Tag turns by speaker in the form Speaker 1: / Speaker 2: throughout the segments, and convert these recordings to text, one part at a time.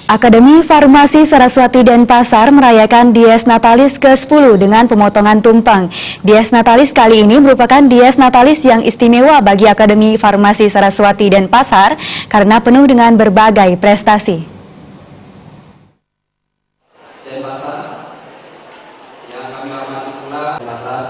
Speaker 1: Akademi Farmasi Saraswati Denpasar merayakan Dies Natalis ke-10 dengan pemotongan tumpeng. Dies Natalis kali ini merupakan Dies Natalis yang istimewa bagi Akademi Farmasi Saraswati Denpasar karena penuh dengan berbagai prestasi.
Speaker 2: Denpasar, yang kami hormati pula Denpasar.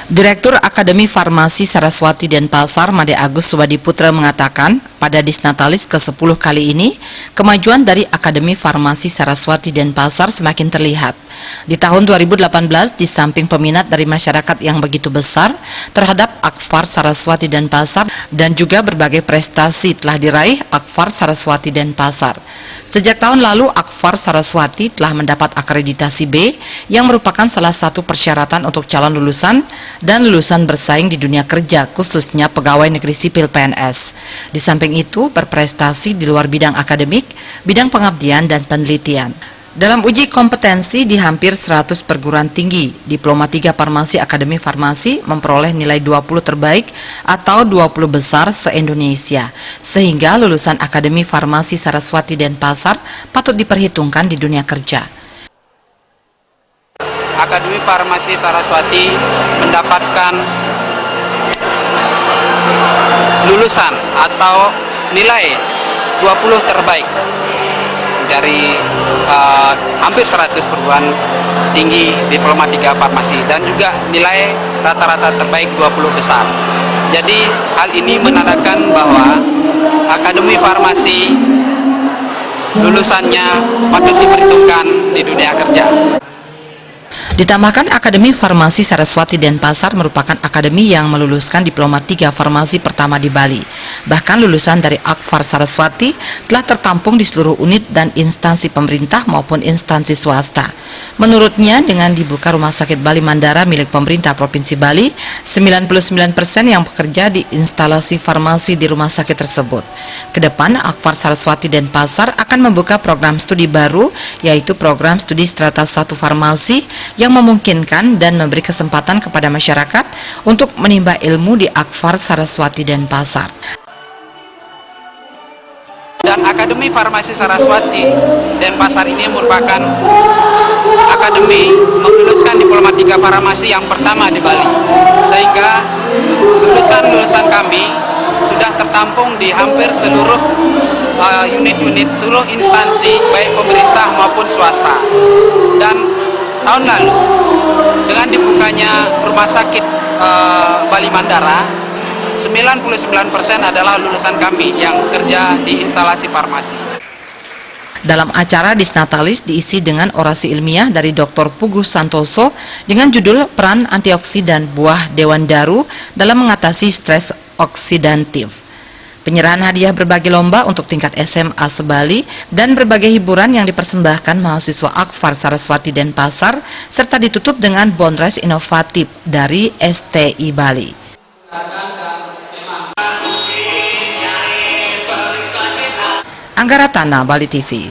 Speaker 3: Direktur Akademi Farmasi Saraswati Denpasar, Made Agus Subadiputra mengatakan, pada Dies Natalis ke-10 kali ini, kemajuan dari Akademi Farmasi Saraswati Denpasar semakin terlihat. Di tahun 2018, di samping peminat dari masyarakat yang begitu besar terhadap Akfar Saraswati Denpasar dan juga berbagai prestasi telah diraih Akfar Saraswati Denpasar. Sejak tahun lalu, Akfar Saraswati telah mendapat akreditasi B yang merupakan salah satu persyaratan untuk calon lulusan dan lulusan bersaing di dunia kerja, khususnya pegawai negeri sipil PNS. Di samping itu, berprestasi di luar bidang akademik, bidang pengabdian dan penelitian. Dalam uji kompetensi di hampir 100 perguruan tinggi, Diploma 3 Farmasi Akademi Farmasi memperoleh nilai 20 terbaik atau 20 besar se-Indonesia, sehingga lulusan Akademi Farmasi Saraswati Denpasar patut diperhitungkan di dunia kerja.
Speaker 2: Akademi Farmasi Saraswati mendapatkan lulusan atau nilai 20 terbaik dari hampir 100 perguruan tinggi Diploma 3 Farmasi dan juga nilai rata-rata terbaik 20 besar. Jadi hal ini menandakan bahwa Akademi Farmasi lulusannya patut diperhitungkan di dunia kerja.
Speaker 3: Ditambahkan, Akademi Farmasi Saraswati Denpasar merupakan akademi yang meluluskan Diploma 3 Farmasi pertama di Bali. Bahkan lulusan dari Akfar Saraswati telah tertampung di seluruh unit dan instansi pemerintah maupun instansi swasta. Menurutnya, dengan dibuka Rumah Sakit Bali Mandara milik pemerintah Provinsi Bali, 99% yang bekerja di instalasi farmasi di rumah sakit tersebut. Kedepan, Akfar Saraswati Denpasar akan membuka program studi baru, yaitu program studi Strata 1 Farmasi yang memungkinkan dan memberi kesempatan kepada masyarakat untuk menimba ilmu di Akfar Saraswati Denpasar.
Speaker 2: Dan Akademi Farmasi Saraswati Denpasar ini merupakan akademi meluluskan Diploma 3 Farmasi yang pertama di Bali, sehingga lulusan-lulusan kami sudah tertampung di hampir seluruh unit-unit, seluruh instansi baik pemerintah maupun swasta. Dan tahun lalu dengan dibukanya Rumah Sakit Bali Mandara, 99% adalah lulusan kami yang kerja di instalasi farmasi.
Speaker 3: Dalam acara Dies Natalis diisi dengan orasi ilmiah dari Dr. Puguh Santoso dengan judul Peran Antioksidan Buah Dewan Daru dalam mengatasi stres oksidatif. Penyerahan hadiah berbagai lomba untuk tingkat SMA se-Bali dan berbagai hiburan yang dipersembahkan mahasiswa Akfar Saraswati Denpasar serta ditutup dengan bondres inovatif dari STI Bali. Anggaratana, Bali TV.